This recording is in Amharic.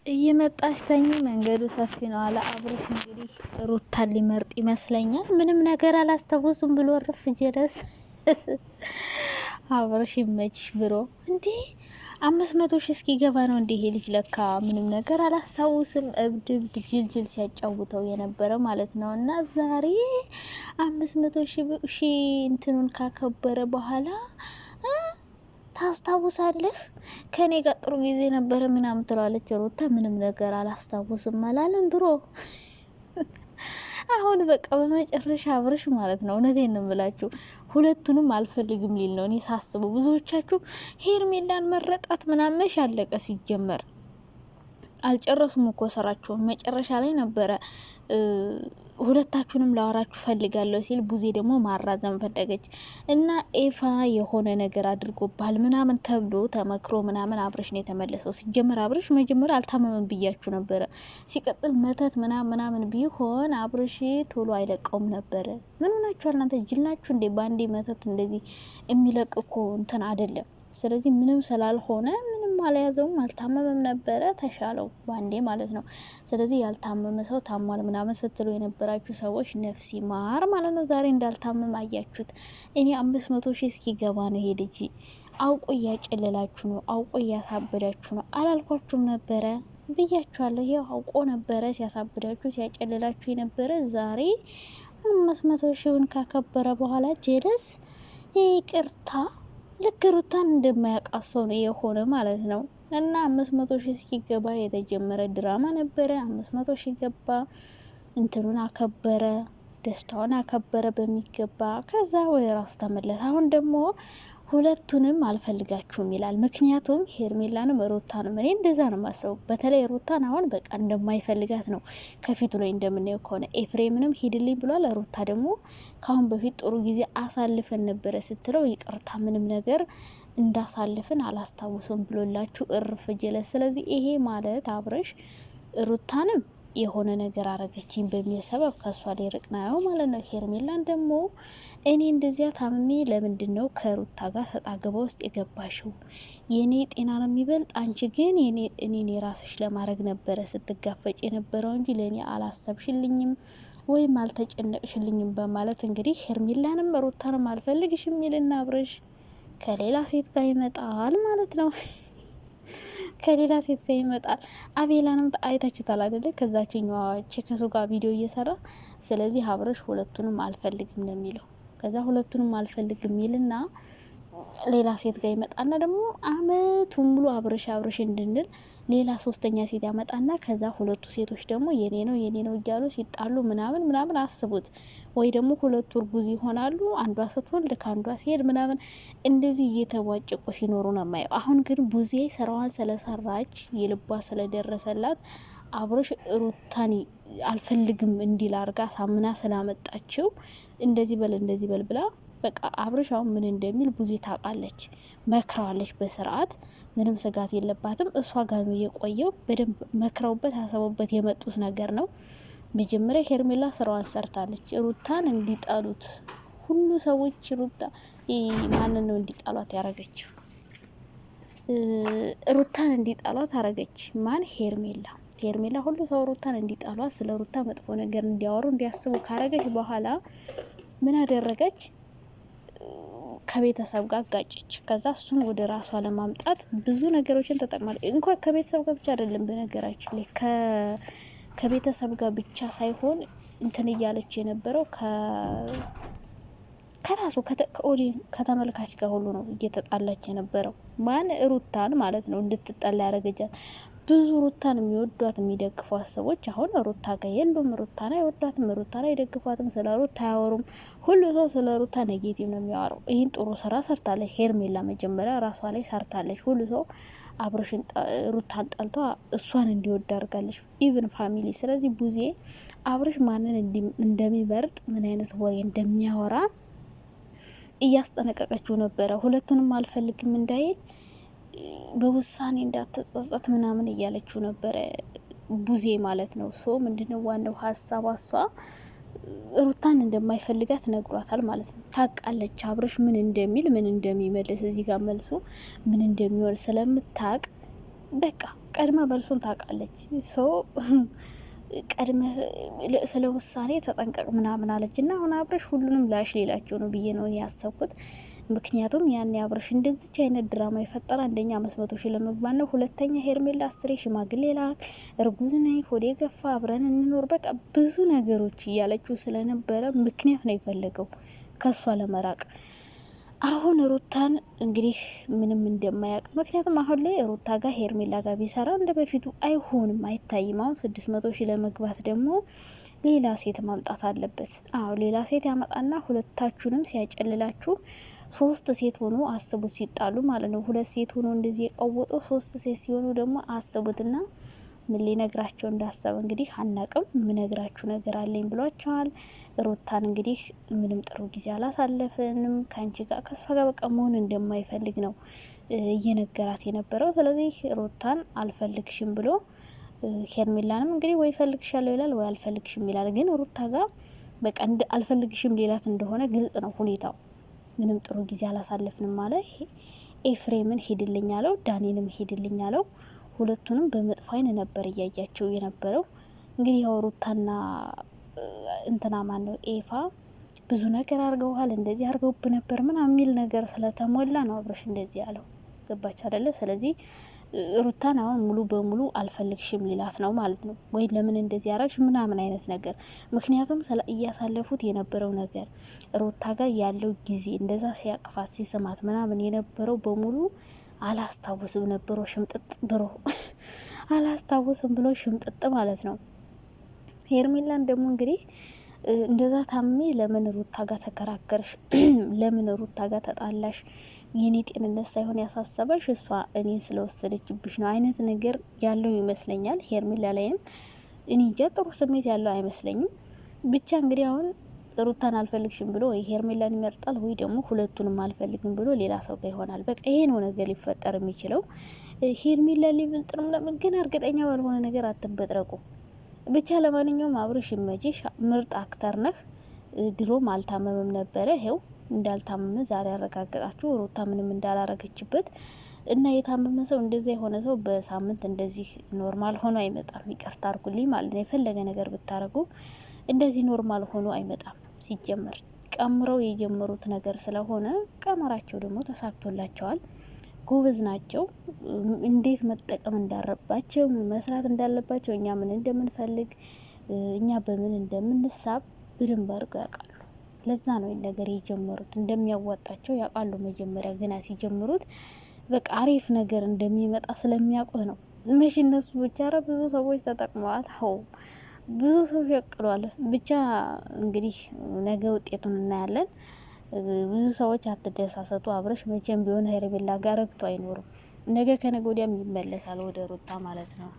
እየመጣች ተኝ መንገዱ ሰፊ ነው አለ አብርሽ። እንግዲህ ሩታን ሊመርጥ ይመስለኛል። ምንም ነገር አላስታውሱም ብሎ እርፍ ጀለስ አብርሽ ይመችሽ ብሮ እንዴ 500 ሺህ እስኪገባ ነው እንዴ ይሄ ልጅ ለካ ምንም ነገር አላስታውስም። እብድ ጅልጅል ሲያጫውተው የነበረ ማለት ነው። እና ዛሬ 500 ሺህ እንትኑን ካከበረ በኋላ ታስታውሳለህ ከኔ ጋር ጥሩ ጊዜ ነበረ ምናምን ትላለች ሩታ። ምንም ነገር አላስታውስም አላለም ብሮ። አሁን በቃ በመጨረሻ አብርሽ ማለት ነው እውነቴን ነው የምላችሁ ሁለቱንም አልፈልግም ሊል ነው። እኔ ሳስበው ብዙዎቻችሁ ሄርሜላን መረጣት ምናምን አለቀ ሲጀመር አልጨረሱም እኮ ስራቸውን። መጨረሻ ላይ ነበረ ሁለታችሁንም ላወራችሁ ፈልጋለሁ ሲል ቡዜ ደግሞ ማራዘም ፈለገች እና ኤፋ የሆነ ነገር አድርጎባል ምናምን ተብሎ ተመክሮ ምናምን አብርሽ ነው የተመለሰው። ሲጀመር አብርሽ መጀመሪያ አልታመመም ብያችሁ ነበረ። ሲቀጥል መተት ምናምን ቢሆን አብርሽ ቶሎ አይለቀውም ነበረ። ምን ሆናችኋል እናንተ ጅል ናችሁ እንዴ? ባንዴ መተት እንደዚህ የሚለቅ እኮ እንትን አይደለም። ስለዚህ ምንም ስላልሆነ ምንም አልያዘውም፣ አልታመመም ነበረ፣ ተሻለው ባንዴ ማለት ነው። ስለዚህ ያልታመመ ሰው ታሟል ምናምን ስትሉ የነበራችሁ ሰዎች ነፍሲ ማር ማለት ነው። ዛሬ እንዳልታመም አያችሁት። እኔ 500 ሺህ እስኪገባ ነው ሄድ እንጂ አውቆ እያጨለላችሁ ነው፣ አውቆ እያሳበዳችሁ ነው። አላልኳችሁም ነበረ ብያችኋለሁ። ይሄ አውቆ ነበረ ሲያሳብዳችሁ ሲያጨልላችሁ የነበረ። ዛሬ 500 ሺውን ካከበረ በኋላ ጀለስ ይቅርታ ልክ ሩታን እንደማያውቃት ሰው ነው የሆነ ማለት ነው። እና 500 ሺህ እስኪገባ የተጀመረ ድራማ ነበረ። 500 ሺህ ገባ፣ እንትኑን አከበረ፣ ደስታውን አከበረ በሚገባ። ከዛ ወደ ራሱ ተመለሰ። አሁን ደግሞ ሁለቱንም አልፈልጋችሁም ይላል። ምክንያቱም ሄርሜላንም ሩታንም እኔ እንደዛ ነው ማሰቡ። በተለይ ሩታን አሁን በቃ እንደማይፈልጋት ነው ከፊቱ ላይ እንደምናየው ከሆነ። ኤፍሬምንም ሂድልኝ ብሏል። ሩታ ደግሞ ካሁን በፊት ጥሩ ጊዜ አሳልፈን ነበረ ስትለው ይቅርታ ምንም ነገር እንዳሳልፍን አላስታውሱም ብሎላችሁ እርፍ ጀለስ። ስለዚህ ይሄ ማለት አብርሽ ሩታንም የሆነ ነገር አረገችኝ በሚል ሰበብ ከሷ ላይ ርቅ ነው ማለት ነው። ሄርሜላን ደግሞ እኔ እንደዚያ ታምሜ ለምንድን ነው ከሩታ ጋር ሰጣ ገባ ውስጥ የገባሽው? የኔ ጤና ነው የሚበልጥ፣ አንቺ ግን እኔን የራስሽ ለማድረግ ነበረ ስትጋፈጭ የነበረው እንጂ ለእኔ አላሰብሽልኝም ወይም አልተጨነቅሽልኝም በማለት እንግዲህ ሄርሜላንም ሩታንም አልፈልግሽ የሚልና አብርሽ ከሌላ ሴት ጋር ይመጣል ማለት ነው። ከሌላ ሴት ጋር ይመጣል። አቤላንም አይታችሁታል አይደለ? ከዛችኛዋ ቼከሱ ጋር ቪዲዮ እየሰራ። ስለዚህ አብርሽ ሁለቱንም አልፈልግም ነው የሚለው። ከዛ ሁለቱንም አልፈልግም ይልና ሌላ ሴት ጋር ይመጣና ደግሞ አመቱን ሙሉ አብርሽ እንድንል ሌላ ሶስተኛ ሴት ያመጣና ከዛ ሁለቱ ሴቶች ደግሞ የኔ ነው እያሉ ሲጣሉ ምናምን አስቡት። ወይ ደግሞ ሁለቱ እርጉዝ ይሆናሉ፣ አንዷ ስትወልድ ከአንዷ ሲሄድ ምናምን እንደዚህ እየተቧጨቁ ሲኖሩ ነው የማየው። አሁን ግን ቡዜ ስራዋን ስለሰራች የልቧ ስለደረሰላት አብርሽ ሩታኒ አልፈልግም እንዲል አርጋ ሳምና ስላመጣችው እንደዚህ በል ብላ በቃ አብርሽ አሁን ምን እንደሚል ብዙ ታውቃለች፣ መክራዋለች በስርዓት። ምንም ስጋት የለባትም። እሷ ጋር ነው የቆየው። በደንብ መክረውበት አሰቡበት የመጡት ነገር ነው። መጀመሪያ ሄርሜላ ስራዋን ሰርታለች። ሩታን እንዲጣሉት ሁሉ ሰዎች ሩታ ማንን ነው እንዲጣሏት ያረገችው? ሩታን እንዲጣሏት አረገች። ማን? ሄርሜላ ሁሉ ሰው ሩታን እንዲጣሏት፣ ስለ ሩታ መጥፎ ነገር እንዲያወሩ እንዲያስቡ ካረገች በኋላ ምን አደረገች? ከቤተሰብ ጋር ጋጨች። ከዛ እሱን ወደ ራሷ ለማምጣት ብዙ ነገሮችን ተጠቅማለች። እንኳን ከቤተሰብ ጋር ብቻ አይደለም በነገራችን ላይ ከቤተሰብ ጋር ብቻ ሳይሆን እንትን እያለች የነበረው ከራሱ ከኦዲየንስ ከተመልካች ጋር ሁሉ ነው እየተጣላች የነበረው። ማን? ሩታን ማለት ነው እንድትጠላ ያደረገቻት። ብዙ ሩታን የሚወዷት የሚደግፏት ሰዎች አሁን ሩታ ጋር የሉም። ሩታን አይወዷትም፣ ሩታን አይደግፏትም፣ ስለ ሩታ አያወሩም። ሁሉ ሰው ስለ ሩታ ኔጌቲቭ ነው የሚያወራው። ይህን ጥሩ ስራ ሰርታለች ሄርሜላ፣ መጀመሪያ ራሷ ላይ ሰርታለች። ሁሉ ሰው አብርሽን ሩታን ጠልቷ እሷን እንዲወድ አድርጋለች፣ ኢቭን ፋሚሊ። ስለዚህ ቡዜ አብርሽ ማንን እንደሚመርጥ ምን አይነት ወሬ እንደሚያወራ እያስጠነቀቀችው ነበረ። ሁለቱንም አልፈልግም እንዳይል በውሳኔ እንዳትጸጸት ምናምን እያለችው ነበረ ቡዜ ማለት ነው። ሶ ምንድነው ዋናው ሀሳቧ? እሷ ሩታን እንደማይፈልጋት ነግሯታል ማለት ነው። ታውቃለች አብርሽ ምን እንደሚል ምን እንደሚመልስ፣ እዚህ ጋር መልሱ ምን እንደሚሆን ስለምታውቅ በቃ ቀድማ መልሱን ታውቃለች። ሰው ቀድመ ስለ ውሳኔ ተጠንቀቅ ምናምን አለች እና አሁን አብረሽ ሁሉንም ላሽ ሌላቸው ነው ብዬ ነው ያሰብኩት። ምክንያቱም ያኔ አብረሽ እንደዚች አይነት ድራማ የፈጠረ አንደኛ 500,000 ለመግባት ነው፣ ሁለተኛ ሄርሜላ 10 ሽማግሌ ላክ፣ እርጉዝ ነኝ፣ ሆዴ ገፋ፣ አብረን እንኖር፣ በቃ ብዙ ነገሮች እያለችው ስለነበረ ምክንያት ነው የፈለገው ከሷ ለመራቅ። አሁን ሩታን እንግዲህ ምንም እንደማያውቅ፣ ምክንያቱም አሁን ላይ ሩታ ጋር ሄርሜላ ጋር ቢሰራ እንደ በፊቱ አይሆንም፣ አይታይም። አሁን 600,000 ለመግባት ደግሞ ሌላ ሴት ማምጣት አለበት። አዎ ሌላ ሴት ያመጣና ሁለታችሁንም ሲያጨልላችሁ 3 ሴት ሆኖ አስቡት፣ ሲጣሉ ማለት ነው። 2 ሴት ሆኖ እንደዚህ የቀወጡ 3 ሴት ሲሆኑ ደግሞ አስቡትና ምን ሊነግራቸው እንዳሰበ እንግዲህ አናቅም። ምነግራችሁ ነገር አለኝ ብሏቸዋል። ሩታን እንግዲህ ምንም ጥሩ ጊዜ አላሳለፍንም ከአንቺ ጋር ከሷ ጋር በቃ መሆን እንደማይፈልግ ነው እየነገራት የነበረው። ስለዚህ ሩታን አልፈልግሽም ብሎ ሄርሜላንም እንግዲህ ወይ ፈልግሻለሁ ይላል ወይ አልፈልግሽም ይላል። ግን ሩታ ጋር በቃ አልፈልግሽም ሌላት እንደሆነ ግልጽ ነው ሁኔታው። ምንም ጥሩ ጊዜ አላሳለፍንም አለ። ኤፍሬምን ሂድልኝ አለው፣ ዳኒንም ሂድልኝ አለው። ሁለቱንም በመጥፎ አይን ነበር እያያቸው የነበረው። እንግዲህ ያው ሩታና እንትና ማን ነው ኤፋ ብዙ ነገር አድርገውሃል፣ እንደዚህ አድርገውብ ነበር ምናምን የሚል ነገር ስለተሞላ ነው አብረሽ እንደዚህ ያለው። ገባች አይደለ? ስለዚህ ሩታን አሁን ሙሉ በሙሉ አልፈልግሽም ሊላት ነው ማለት ነው። ወይ ለምን እንደዚህ ያረግሽ ምናምን አይነት ነገር። ምክንያቱም እያሳለፉት የነበረው ነገር ሩታ ጋር ያለው ጊዜ እንደዛ ሲያቅፋት ሲስማት ምናምን የነበረው በሙሉ አላስታውስም ነበሮ ሽምጥጥ ብሮ አላስታውስም ብሎ ሽምጥጥ ማለት ነው። ሄርሜላን ደግሞ እንግዲህ እንደዛ ታሜ ለምን ሩታ ጋር ተከራከርሽ? ለምን ሩታ ጋር ተጣላሽ? የኔ ጤንነት ሳይሆን ያሳሰበሽ እሷ እኔን ስለወሰደችብሽ ነው አይነት ነገር ያለው ይመስለኛል። ሄርሜላ ላይም እኔ እንጃ ጥሩ ስሜት ያለው አይመስለኝም። ብቻ እንግዲህ አሁን ሩታን አልፈልግሽም ብሎ ወይ ሄርሜላን ይመርጣል ወይ ደግሞ ሁለቱንም አልፈልግም ብሎ ሌላ ሰው ጋር ይሆናል። በቃ ይሄ ነው ነገር ሊፈጠር የሚችለው። ሄርሜላ ሊብልጥርም ለምን ግን እርግጠኛ ባልሆነ ነገር አትበጥረቁ። ብቻ ለማንኛውም አብርሽ ይመችሽ፣ ምርጥ አክተር ነህ። ድሮም አልታመመም ነበረ፣ ይሄው እንዳልታመመ ዛሬ ያረጋገጣችሁ። ሩታ ምንም እንዳላረገችበት እና የታመመ ሰው እንደዚያ የሆነ ሰው በሳምንት እንደዚህ ኖርማል ሆኖ አይመጣም። ይቅርታ አርጉልኝ ማለት ነው። የፈለገ ነገር ብታረጉ እንደዚህ ኖርማል ሆኖ አይመጣም። ሲጀመር ቀምረው የጀመሩት ነገር ስለሆነ ቀመራቸው ደግሞ ተሳክቶላቸዋል። ጎበዝ ናቸው። እንዴት መጠቀም እንዳረባቸው መስራት እንዳለባቸው እኛ ምን እንደምንፈልግ እኛ በምን እንደምንሳብ በደንብ አድርገው ያውቃሉ። ለዛ ነው ነገር የጀመሩት። እንደሚያዋጣቸው ያውቃሉ። መጀመሪያ ገና ሲጀምሩት በቃ አሪፍ ነገር እንደሚመጣ ስለሚያውቁት ነው። መቼ እነሱ ብቻ ብዙ ሰዎች ተጠቅመዋል። ብዙ ሰው ሸቅሏል። ብቻ እንግዲህ ነገ ውጤቱን እናያለን። ብዙ ሰዎች አትደሳሰቱ። አብረሽ መቼም ቢሆን ሄርሜላ ጋር ረግቶ አይኖርም። ነገ ከነገ ወዲያም ይመለሳል ወደ ሩታ ማለት ነው።